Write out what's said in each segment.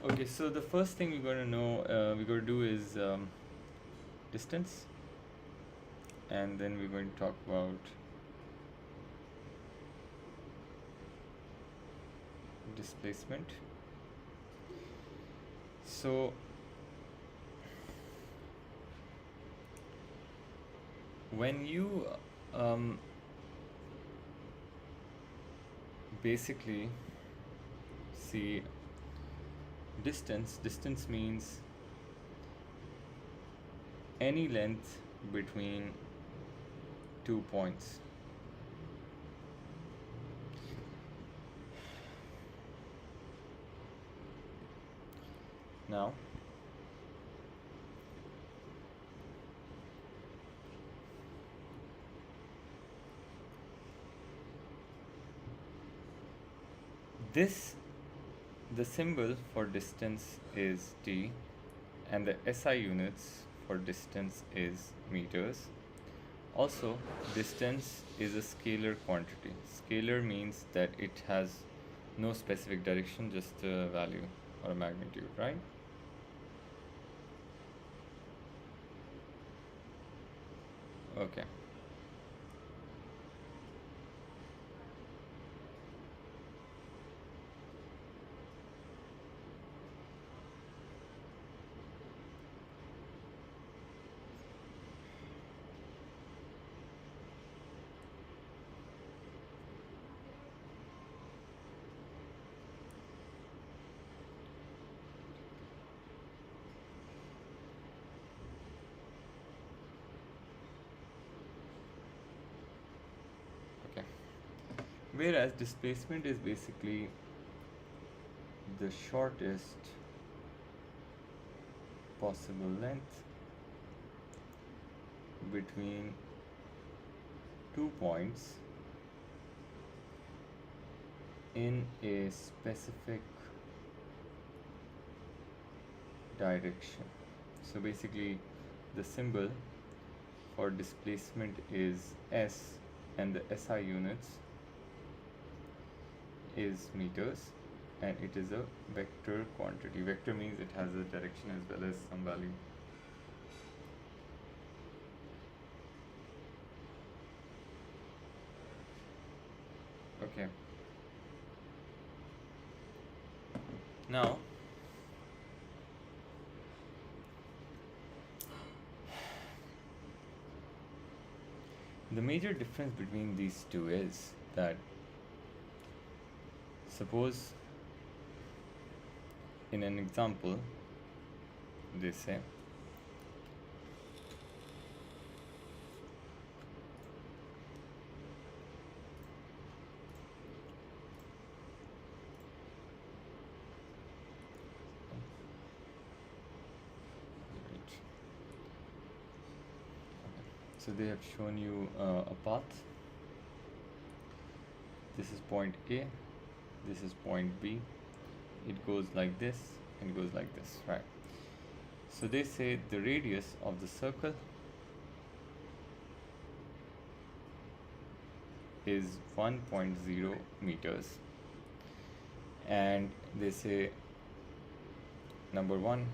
Okay, so the first thing we're going to know, we're going to do is distance, and then we're going to talk about displacement. So when you basically see distance means any length between 2 points. Now the symbol for distance is d, and the SI units for distance is meters. Also, distance is a scalar quantity. Scalar means that it has no specific direction, just a value or a magnitude, right? Okay. Okay. Whereas displacement is basically the shortest possible length between 2 points in a specific direction. So basically the symbol for displacement is S, and the SI units is meters, and it is a vector quantity. Vector means it has a direction as well as some value. Okay. Now the major difference between these two is that suppose in an example they say so they have shown you a path. This is point A, this is point B. It goes like this and goes like this, right? So they say the radius of the circle is 1.0 meters, and they say number one,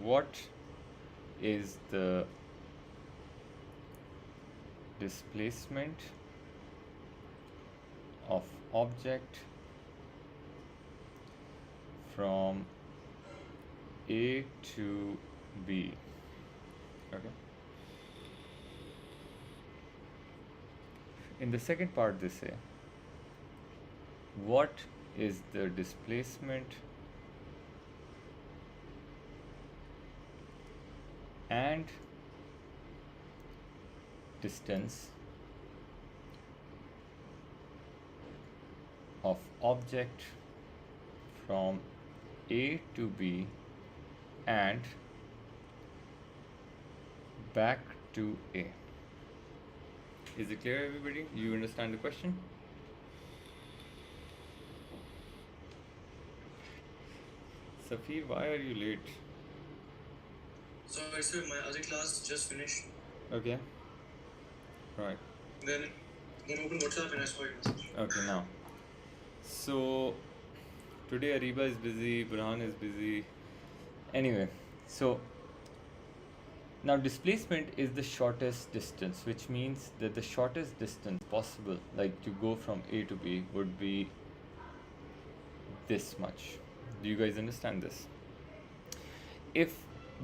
what is the displacement of object from A to B. Okay. In the second part they say what is the displacement and distance of object from A to B and back to A. Is it clear, everybody? You understand the question? Safir, why are you late? Sorry, sir, my other class just finished. Okay. Right. Then, open WhatsApp and I saw your message. Okay, now. So, Today Ariba is busy, Burhan is busy. Anyway, so now displacement is the shortest distance, which means that the shortest distance possible, like to go from A to B, would be this much. Do you guys understand this? If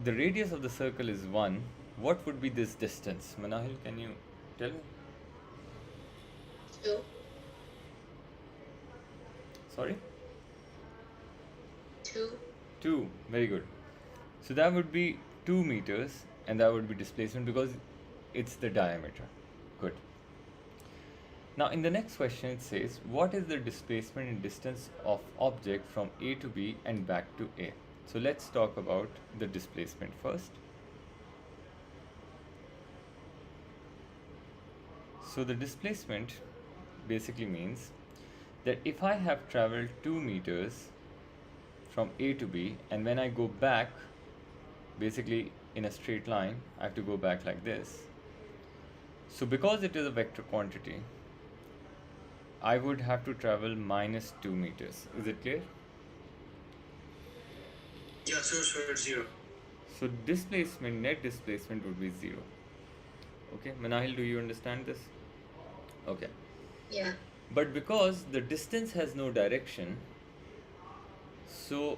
the radius of the circle is 1, what would be this distance? Manahil, can you tell me? 2. Sorry? 2. 2. Very good. So that would be 2 meters, and that would be displacement because it's the diameter. Good. Now in the next question it says, what is the displacement in distance of object from A to B and back to A? So let's talk about the displacement first. So the displacement basically means that if I have traveled 2 meters from A to B, and when I go back, basically in a straight line, I have to go back like this. So because it is a vector quantity, I would have to travel minus 2 meters. Is it clear? Yeah, sure, 0. So displacement, net displacement would be 0. Okay, Manahil, do you understand this? Okay. Yeah. But because the distance has no direction, so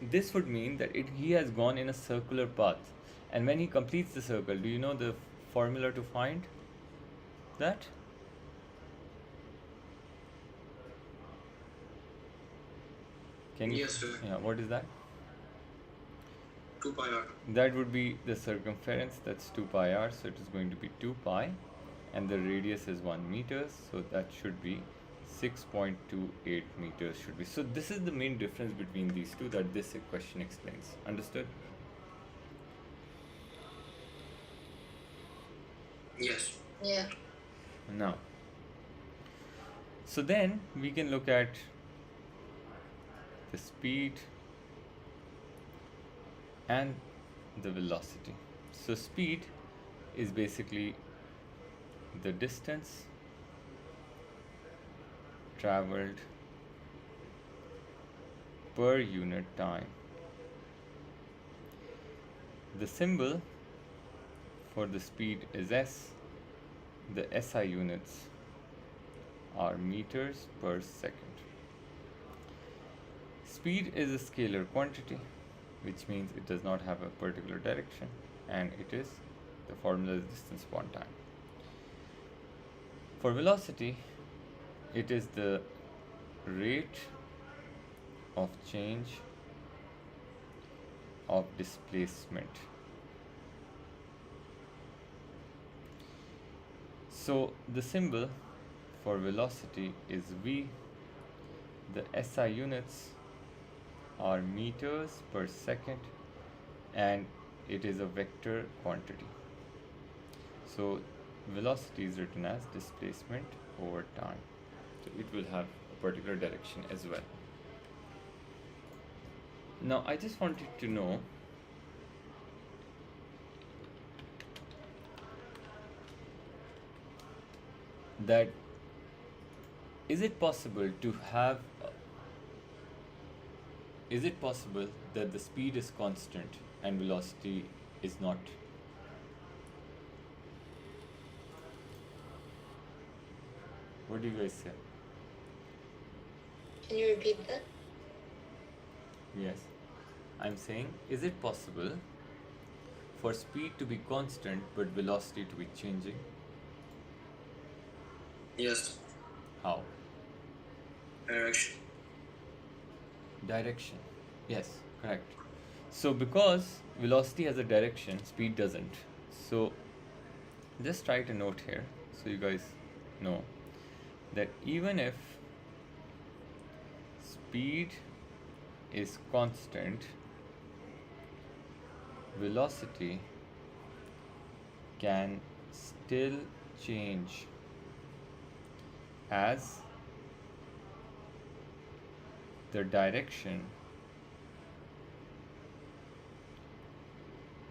this would mean that he has gone in a circular path. And when he completes the circle, do you know the formula to find that? Can you? Yes, sir. Yeah, what is that? 2 pi r. That would be the circumference, that's 2 pi r, so it is going to be 2 pi, and the radius is 1 meter, so that should be 6.28 meters should be. So this is the main difference between these two that this question explains. Understood? Yes. Yeah. Now, so then we can look at the speed and the velocity. So speed is basically the distance traveled per unit time. The symbol for the speed is S. The SI units are meters per second. Speed is a scalar quantity, which means it does not have a particular direction, and the formula is distance upon time. For velocity, it is the rate of change of displacement. So the symbol for velocity is V. The SI units are meters per second, and it is a vector quantity. So velocity is written as displacement over time. So it will have a particular direction as well. Now I just wanted to know that is it possible that the speed is constant and velocity is not? What do you guys say? Can you repeat that? Yes. I'm saying, is it possible for speed to be constant but velocity to be changing? Yes. How? Direction. Direction. Yes, correct. So because velocity has a direction, speed doesn't. So just write a note here so you guys know that even if speed is constant, velocity can still change as the direction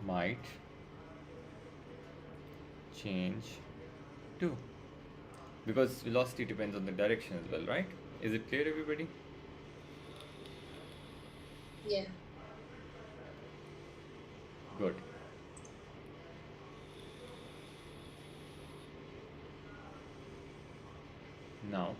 might change too, because velocity depends on the direction as well, right? Is it clear, everybody? Yeah. Good. Now,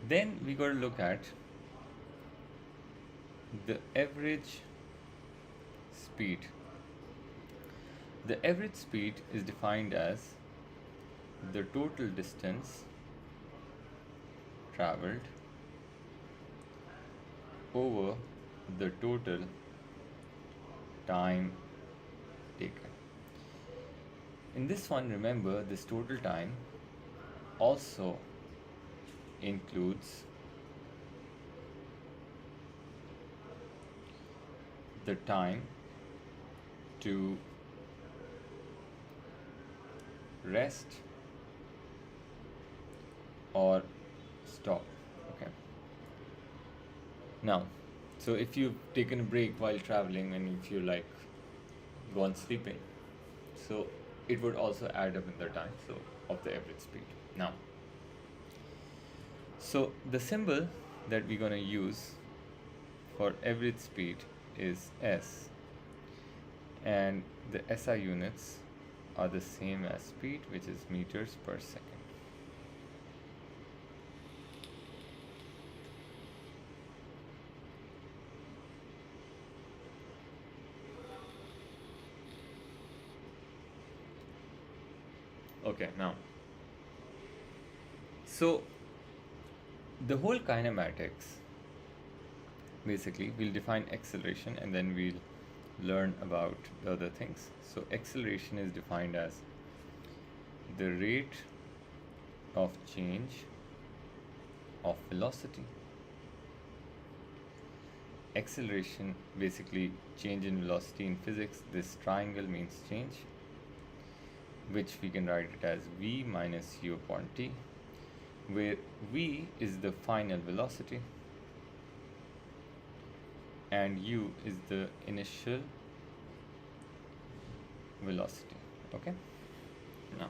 then we got to look at the average speed. The average speed is defined as the total distance traveled over the total time taken. In this one, remember this total time also includes the time to rest or stop. Okay. Now, so if you've taken a break while traveling and if you like gone sleeping, so it would also add up in the time so of the average speed. Now, so the symbol that we're going to use for average speed is S, and the SI units are the same as speed, which is meters per second. Okay, now, so the whole kinematics, basically, we'll define acceleration and then we'll learn about the other things. So acceleration is defined as the rate of change of velocity. Acceleration, basically change in velocity in physics, this triangle means change, which we can write it as v minus u upon t, where v is the final velocity and u is the initial velocity. Okay, now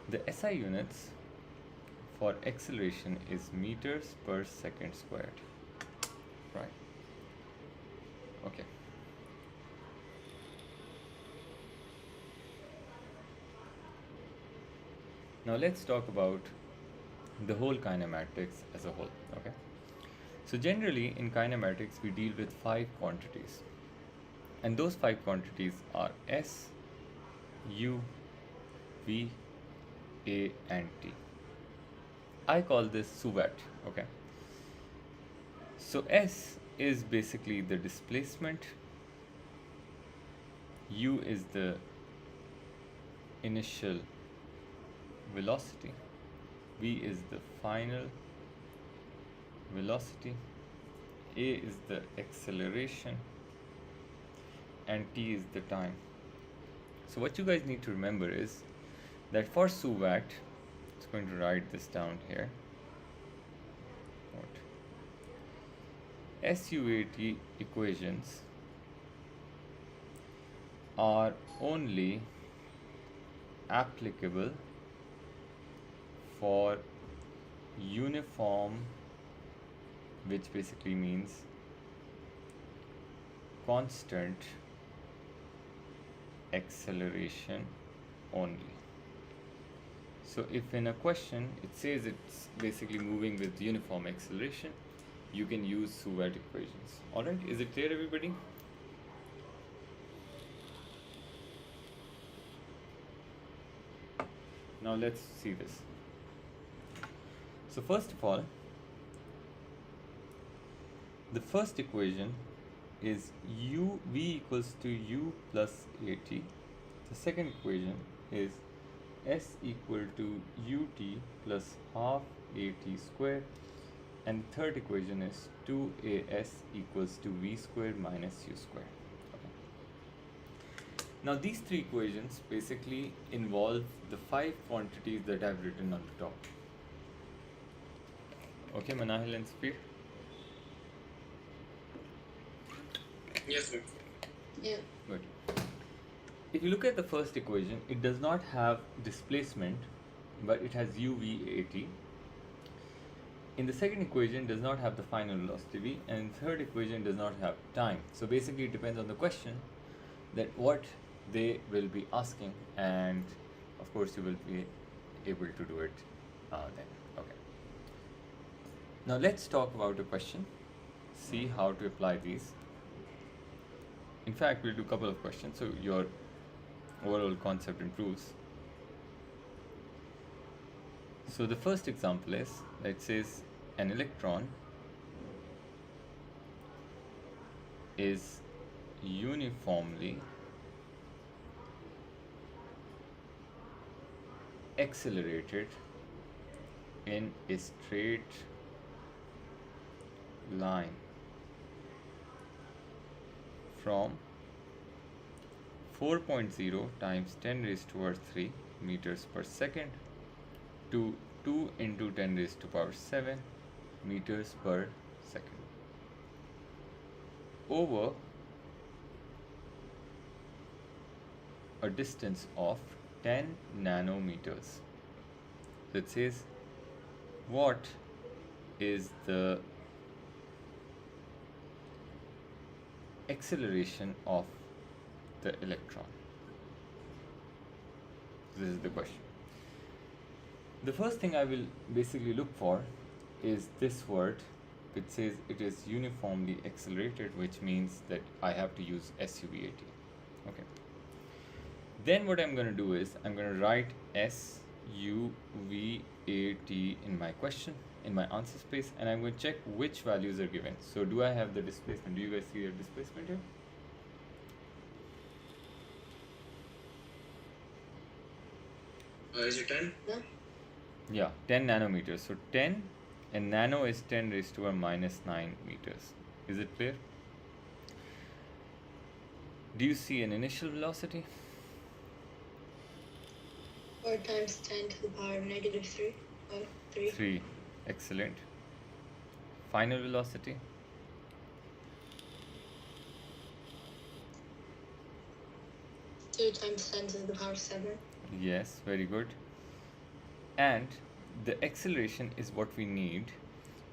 the SI units for acceleration is meters per second squared, right? Okay. Now let's talk about the whole kinematics as a whole. Okay. So generally in kinematics we deal with 5 quantities, and those 5 quantities are S, U, V, A and T. I call this SUVAT. Okay. So S is basically the displacement, U is the initial velocity, V is the final velocity, A is the acceleration, and T is the time. So what you guys need to remember is that for SUVAT, it's going to write this down here. SUAT equations are only applicable for uniform, which basically means constant acceleration only. So if in a question it says it's basically moving with uniform acceleration, you can use SUVAT equations. Alright, is it clear everybody? Now let's see this. So first of all, the first equation is v equals to u plus at. The second equation is s equal to ut plus half at square, and the third equation is 2as equals to v square minus u square. Okay. Now these 3 equations basically involve the 5 quantities that I've written on the top. Okay, Manahil and Speed? Yes, sir. Yeah. Good. if you look at the first equation, it does not have displacement, but it has UVAT. In the second equation, does not have the final velocity v, and third equation does not have time. So basically, it depends on the question that what they will be asking, and of course, you will be able to do it then. Okay. Now let's talk about the question. See how to apply these. In fact, we'll do a couple of questions so your overall concept improves. So the first example is, it says an electron is uniformly accelerated in a straight line from 4.0 times 10 raised to power 3 meters per second to 2 into 10 raised to power 7 meters per second over a distance of 10 nanometers. So it says, what is the acceleration of the electron? This is the question. The first thing I will basically look for is this word. It says it is uniformly accelerated, which means that I have to use SUVAT. Okay. Then what I'm going to do is I'm going to write SUVAT in my question, in my answer space, and I'm going to check which values are given. So do I have the displacement? Do you guys see the displacement here? Is it 10? No. Yeah, 10 nanometers. So 10, and nano is 10 raised to a minus 9 meters. Is it clear? Do you see an initial velocity? 4 times 10 to the power of negative 3. 3. 3. Excellent. Final velocity? 2 times 10 to the power 7. Yes, very good. And the acceleration is what we need,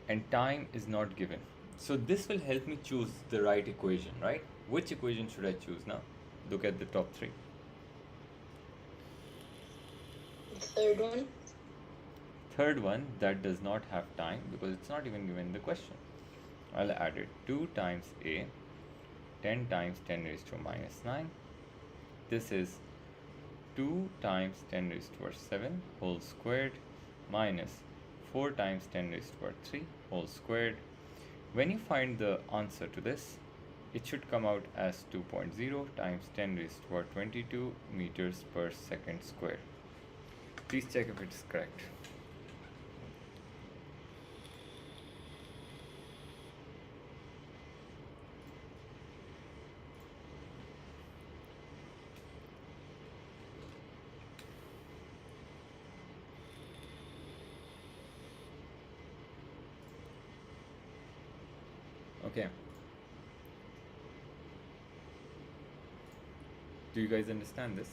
and time is not given. So this will help me choose the right equation, right? Which equation should I choose now? Look at the top three. The third one. Third one, that does not have time because it's not even given in the question. I'll add it. 2 times a, 10 times 10 raised to minus 9. This is 2 times 10 raised to 7 whole squared minus 4 times 10 raised to 3 whole squared. When you find the answer to this, it should come out as 2.0 times 10 raised to 22 meters per second square. Please check if it's correct. Okay. Do you guys understand this?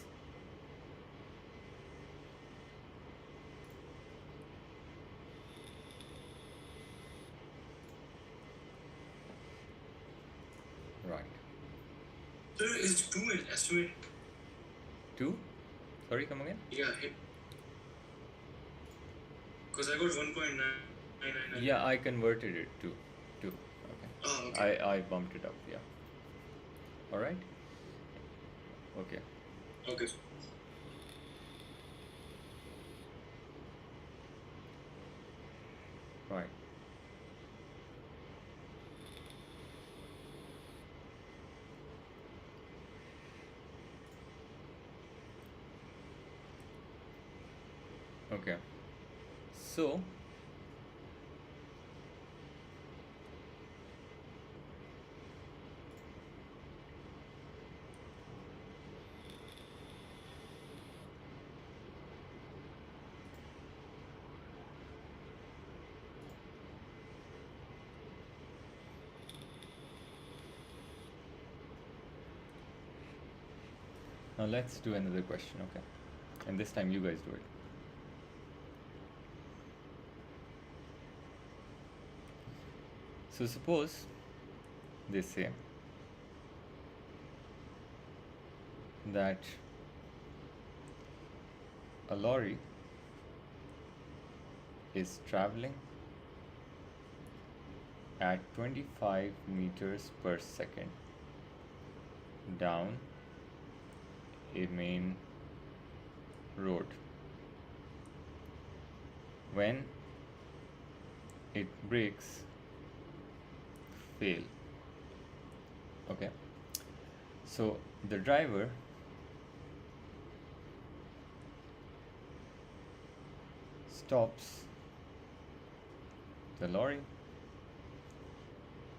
Right. Sir, is 2 an estimate? 2? Sorry, come again? Yeah, because I got 1.999. Yeah, I converted it to 2. Okay. Oh, okay. I bumped it up, yeah. Alright? Okay. Okay. Right. Okay. So, Now let's do another question, okay? And this time you guys do it. So suppose they say that a lorry is traveling at 25 meters per second down a main road. When it brakes fail. Okay, so the driver stops the lorry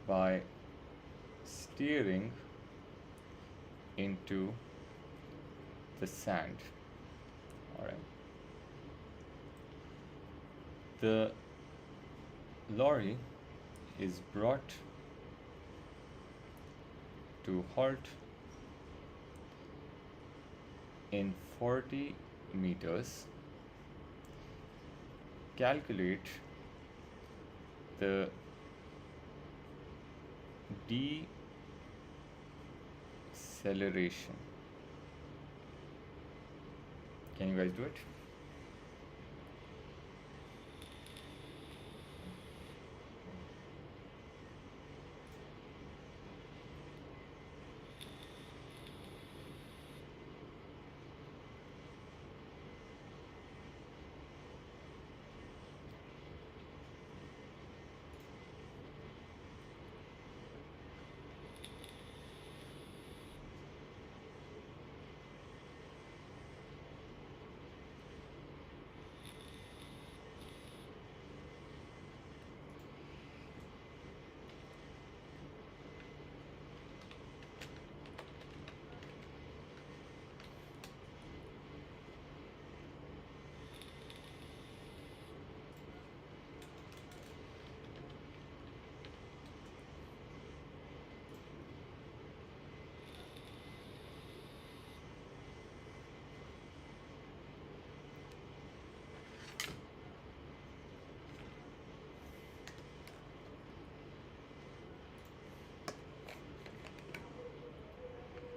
by steering into the sand. All right, the lorry is brought to halt in 40 meters. Calculate the deceleration. Can you guys do it?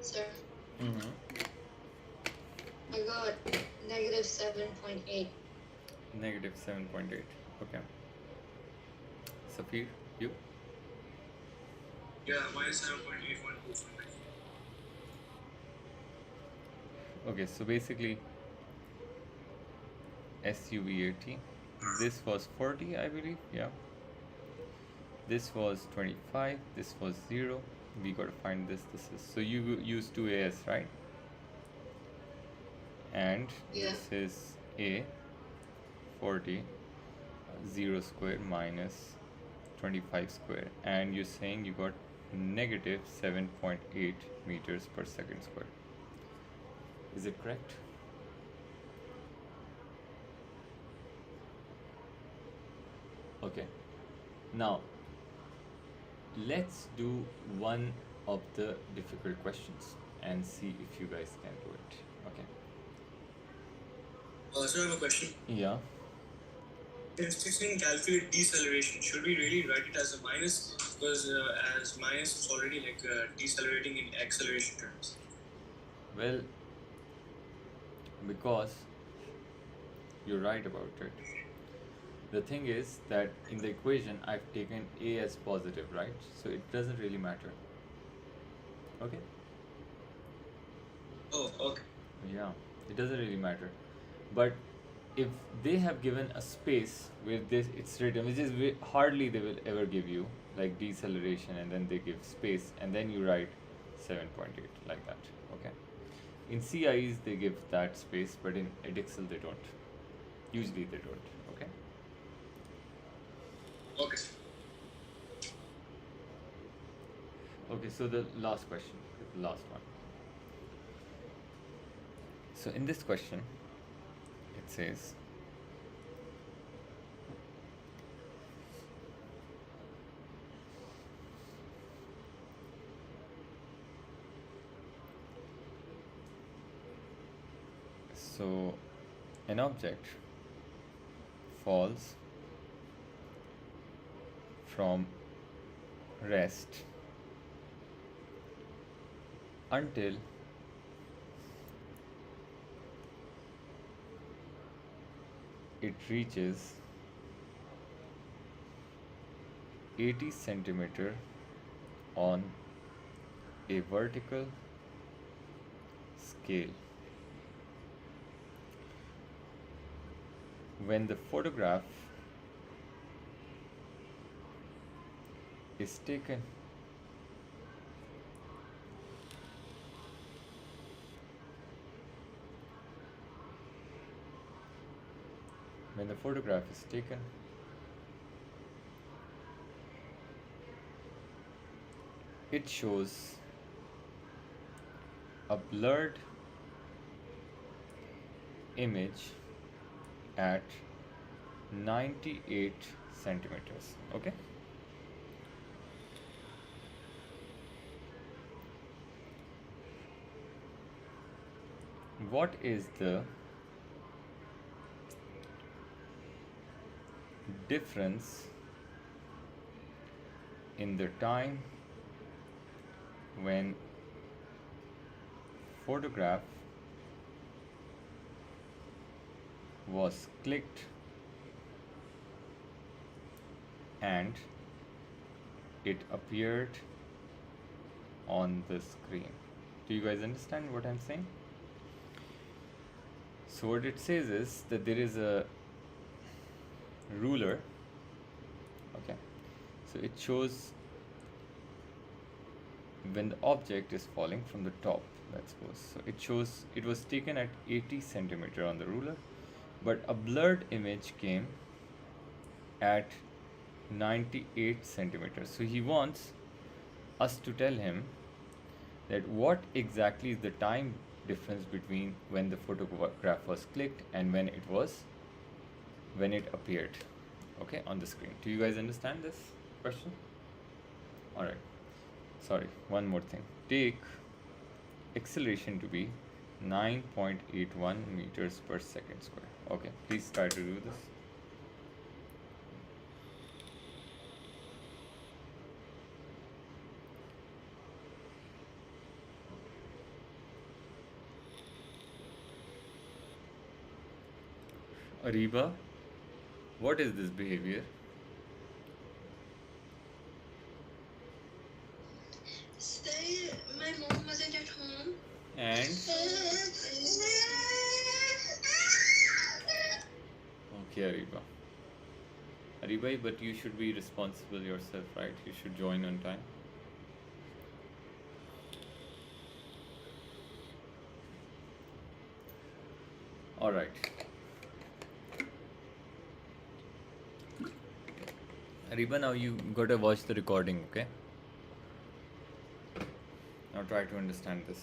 Sir, Mm-hmm. I got negative 7.8. Negative 7.8. Okay. Safir, you? Yeah, minus 7.812. Okay, so basically SUVAT. This was 40, I believe. Yeah. This was 25. This was 0. We got to find this. This is so you use 2AS, right? And Yeah. this is A 40 0 square minus 25 square, and you're saying you got negative 7.8 meters per second square. Is it correct? Okay. Now let's do one of the difficult questions and see if you guys can do it. Okay. So I have a question. Yeah. If we can calculate deceleration, should we really write it as a minus? Because as minus, it's already like decelerating in acceleration terms. Well, because you're right about it. The thing is that in the equation I've taken A as positive, right? So it doesn't really matter. Okay? Oh, okay. Yeah, it doesn't really matter. But if they have given a space where this it's written, which is hardly they will ever give you, like deceleration, and then they give space, and then you write 7.8 like that. Okay? In CIEs they give that space, but in Edexcel they don't. Usually they don't. Okay? Okay. Okay, so the last question, the last one. So in this question, it says, So an object falls from rest until it reaches 80 centimeter on a vertical scale. When the photograph is taken when the photograph is taken, it shows a blurred image at 98 centimeters. Okay, what is the difference in the time when photograph was clicked and it appeared on the screen? Do you guys understand what I'm saying? So what it says is that there is a ruler. Okay, so it shows when the object is falling from the top, let's suppose. So it shows it was taken at 80 centimeter on the ruler, but a blurred image came at 98 centimeters. So he wants us to tell him that what exactly is the time difference between when the photograph was clicked and when it appeared, okay, on the screen. Do you guys understand this question? All right, sorry, one more thing. Take acceleration to be 9.81 meters per second square. Okay, please try to do this. Ariba, what is this behavior? Say my mom wasn't at home. And okay, Ariba. Ariba, but you should be responsible yourself, right? You should join on time. All right. Ariba, now you gotta watch the recording, okay? Now try to understand this.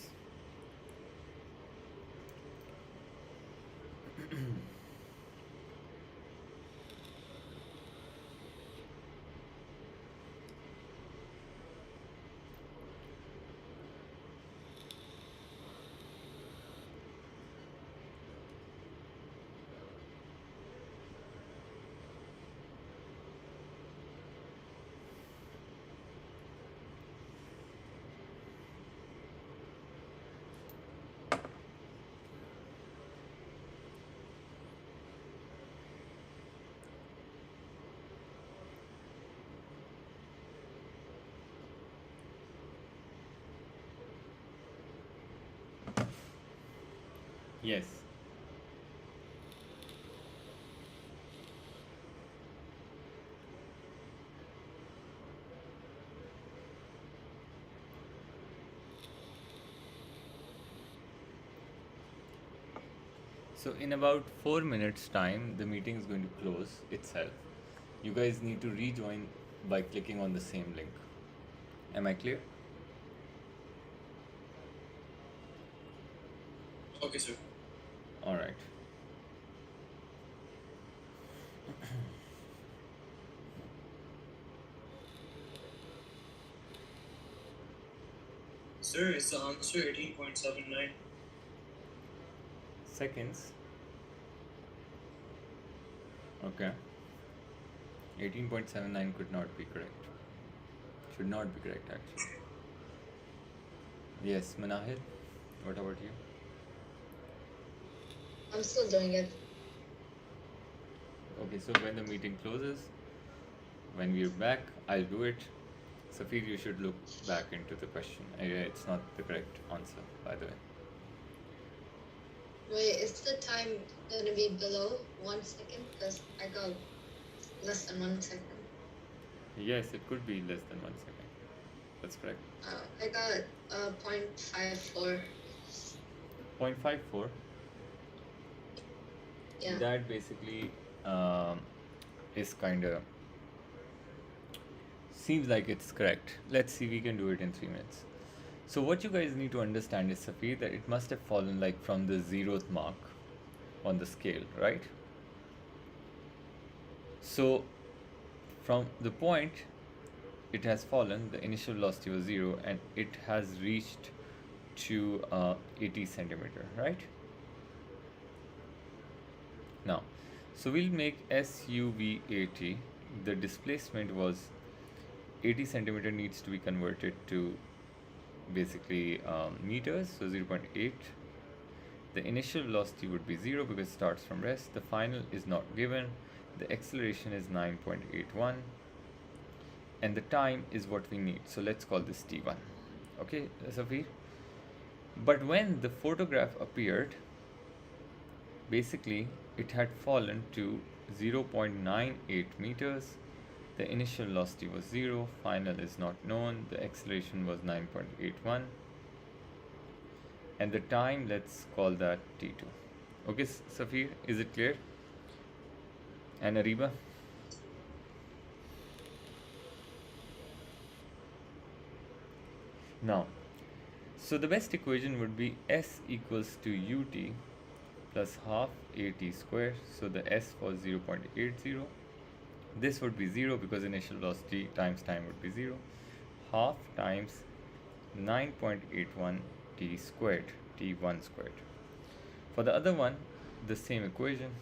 Yes. So in about 4 minutes time, the meeting is going to close itself. You guys need to rejoin by clicking on the same link. Am I clear? Okay, sir. All right. Sir, is the answer 18.79? seconds. Okay. 18.79 could not be correct. Should not be correct actually. Yes, Manahir, what about you? I'm still doing it. Okay, so when the meeting closes, when we're back, I'll do it. Safir, you should look back into the question. It's not the correct answer, by the way. Wait, is the time gonna be below 1 second? Because I got less than 1 second. Yes, it could be less than 1 second. That's correct. I got 0.54. 0.54. Yeah. That basically is kind of seems like it's correct. Let's see, we can do it in 3 minutes. So what you guys need to understand is, Safir, that it must have fallen like from the 0th mark on the scale, right? So from the point it has fallen, the initial velocity was 0 and it has reached to 80 centimeter, right? Now, so we'll make SUV80. The displacement was 80 centimeter needs to be converted to basically meters, so 0.8. The initial velocity would be 0 because it starts from rest. The final is not given. The acceleration is 9.81 and the time is what we need, so let's call this t1. Okay, Safir? But when the photograph appeared, basically it had fallen to 0.98 meters. The initial velocity was 0, final is not known, the acceleration was 9.81 and the time, let's call that t2. Okay, Safir, is it clear? And Ariba? Now, so the best equation would be S equals to ut plus half at square. So the S was 0.80. This would be 0 because initial velocity times time would be 0. Half times 9.81 t squared, t1 squared. For the other one, the same equation.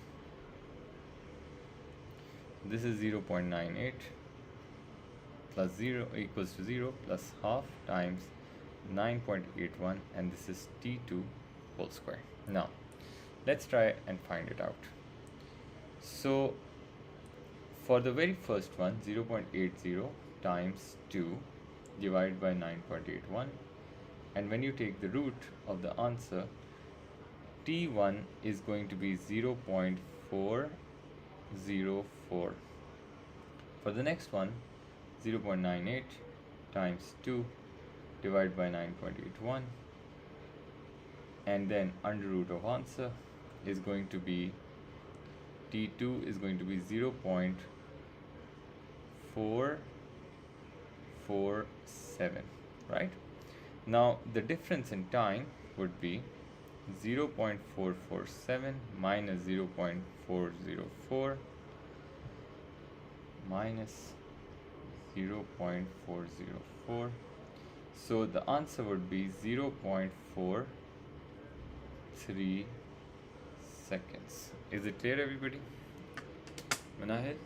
This is 0.98 plus 0 equals to 0 plus half times 9.81 and this is t2 whole square. Now, let's try and find it out. So, for the very first one, 0.80 times 2 divided by 9.81, and when you take the root of the answer, t1 is going to be 0.404. For the next one, 0.98 times 2 divided by 9.81, and then under root of answer is going to be t2 is going to be 0.447, right? Now the difference in time would be 0.447 minus 0.404 minus 0.404. So the answer would be 0.43 seconds. Is it clear, everybody? Manahid,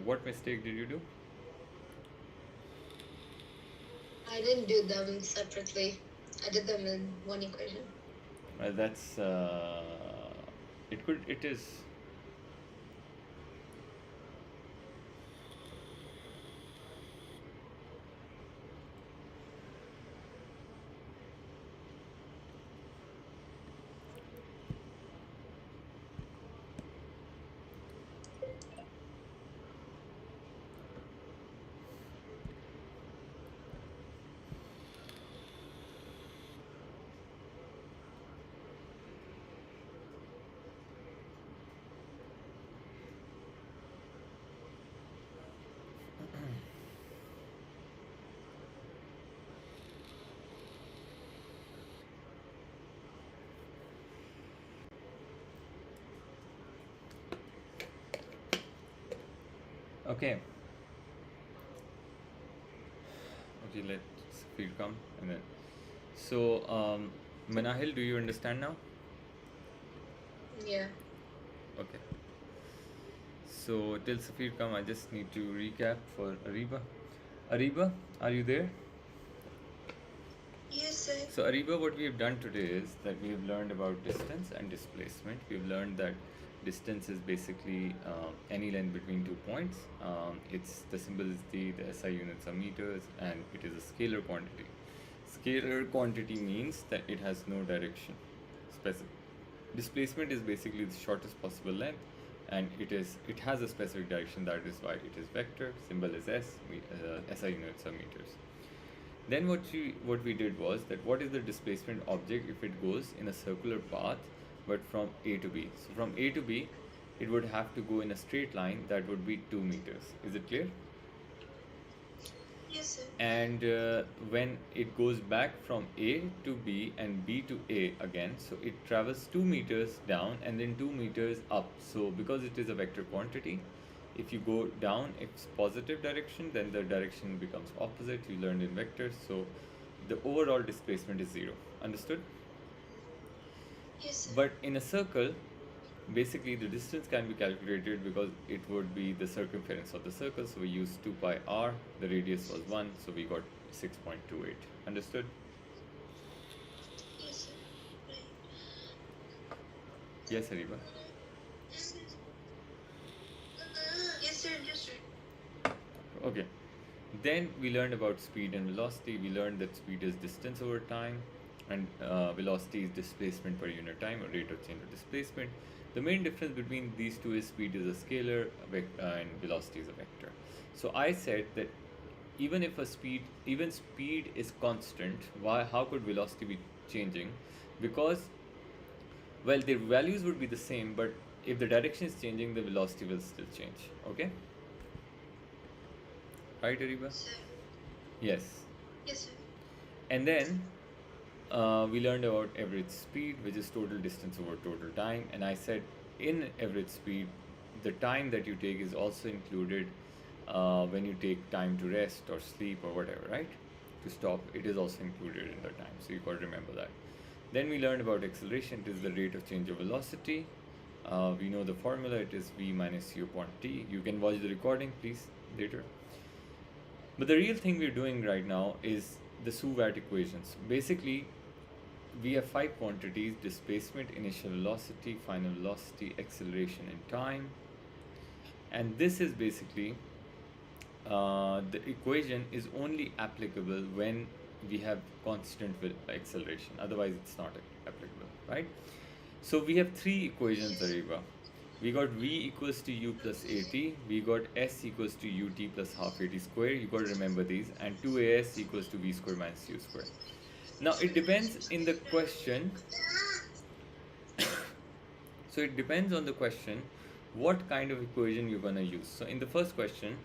what mistake did you do? I didn't do them separately. I did them in one equation. That's it is. Okay. Okay, let's feel come and then. So Manahil, do you understand now? Yeah. Okay. So till Safir come, I just need to recap for Ariba. Ariba, are you there? Yes, sir. So Ariba, what we have done today is that we have learned about distance and displacement. We've learned that distance is basically any length between 2 points. It's the symbol is the SI units are meters, and it is a scalar quantity. Scalar quantity means that it has no direction. Specific. Displacement is basically the shortest possible length, and it has a specific direction. That is why it is vector. Symbol is S. SI units are meters. Then what we did was that what is the displacement object if it goes in a circular path but from A to B. So from A to B, it would have to go in a straight line that would be 2 meters. Is it clear? Yes, sir. And when it goes back from A to B and B to A again, so it travels 2 meters down and then 2 meters up. So because it is a vector quantity, if you go down its positive direction, then the direction becomes opposite. You learned in vectors, so the overall displacement is 0. Understood? Yes, sir. But in a circle, basically the distance can be calculated because it would be the circumference of the circle. So we used 2 pi r, the radius was 1, so we got 6.28. Understood? Yes, sir. Right. Yes, Hariba? Yes, sir. Yes, sir. Okay. Then we learned about speed and velocity. We learned that speed is distance over time, and velocity is displacement per unit time, or rate of change of displacement. The main difference between these two is speed is a scalar and velocity is a vector. So I said that even speed is constant, how could velocity be changing? Because, well, their values would be the same, but if the direction is changing, the velocity will still change. Okay? Right, Ariba? Sir. Yes. Yes, sir. And then we learned about average speed, which is total distance over total time. And I said in average speed, the time that you take is also included when you take time to rest or sleep or whatever, right? To stop, it is also included in the time. So you got to remember that. Then we learned about acceleration. It is the rate of change of velocity. We know the formula. It is v minus u upon t. You can watch the recording, please, later. But the real thing we're doing right now is the Suvat equations. Basically, we have 5 quantities: displacement, initial velocity, final velocity, acceleration, and time. And this is basically the equation is only applicable when we have constant acceleration. Otherwise, it's not applicable, right? So we have 3 equations, Ariba. We got v equals to u plus at, we got s equals to ut plus half at square. You got to remember these, and 2as equals to v square minus u square. Now it depends in the question. So it depends on the question what kind of equation you're going to use. So in the first question,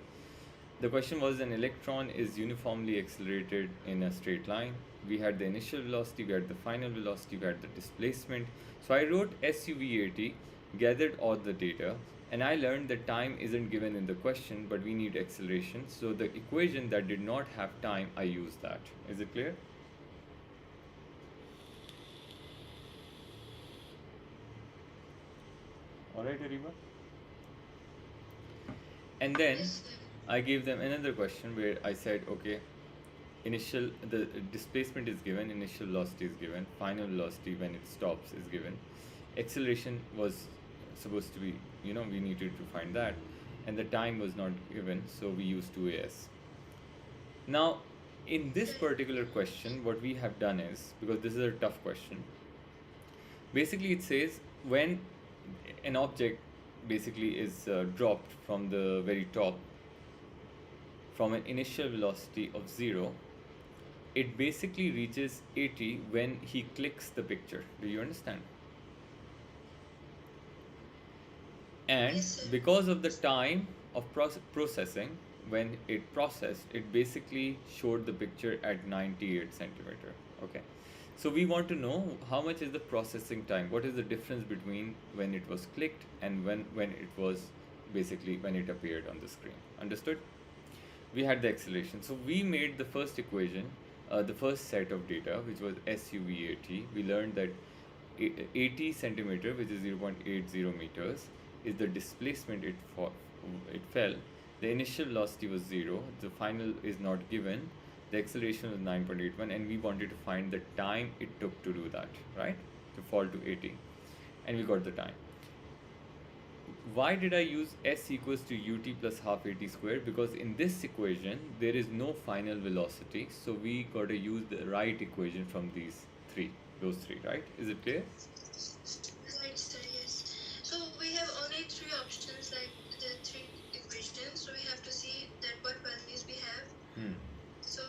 the question was an electron is uniformly accelerated in a straight line. We had the initial velocity, we had the final velocity, we had the displacement. So I wrote SUVAT, gathered all the data, and I learned that time isn't given in the question, but we need acceleration. So the equation that did not have time, I used that. Is it clear? Alright, Ariba? And then I gave them another question where I said, okay, the displacement is given, initial velocity is given, final velocity when it stops is given. Acceleration was supposed to be, we needed to find that, and the time was not given, so we used 2as. Now, in this particular question, what we have done is, because this is a tough question, basically it says when an object basically is dropped from the very top from an initial velocity of 0, it basically reaches 80 when he clicks the picture. Do you understand? And because of the time of processing, when it processed, it basically showed the picture at 98 centimeter. Okay, so we want to know how much is the processing time. What is the difference between when it was clicked and when it was basically when it appeared on the screen. Understood? We had the acceleration. So we made the first equation the first set of data, which was SUVAT, we learned that 80 centimeter, which is 0.80 meters, is the displacement it fell. The initial velocity was 0, the final is not given, the acceleration was 9.81, and we wanted to find the time it took to do that, right? To fall to 80. And we got the time. Why did I use s equals to ut plus half at squared? Because in this equation there is no final velocity, so we got to use the right equation from those three, right? Is it clear? Right, sir, yes. So we have only three options, like the three equations. So we have to see that what values we have. So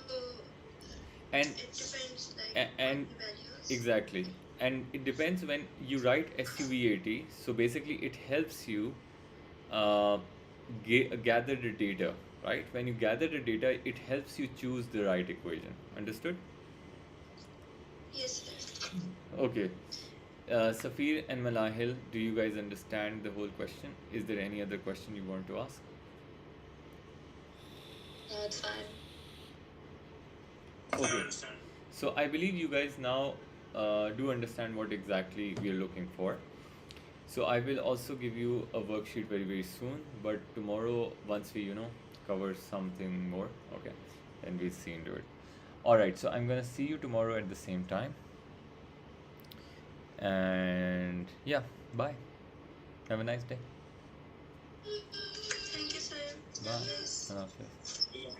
And it depends, like and what the values. exactly, and it depends when you write SUVAT. So basically it helps you uh, gather the data, right? When you gather the data, it helps you choose the right equation. Understood? Yes, sir. Okay. Safir and Malahil, do you guys understand the whole question? Is there any other question you want to ask? No, it's fine. I Okay. understand. So I believe you guys now do understand what exactly we are looking for. So I will also give you a worksheet very very soon, but tomorrow once we cover something more, okay, then we'll see into it. All right. So I'm gonna see you tomorrow at the same time, and yeah, bye. Have a nice day. Thank you, sir. Bye. Yes. Allah Hafiz. Yeah.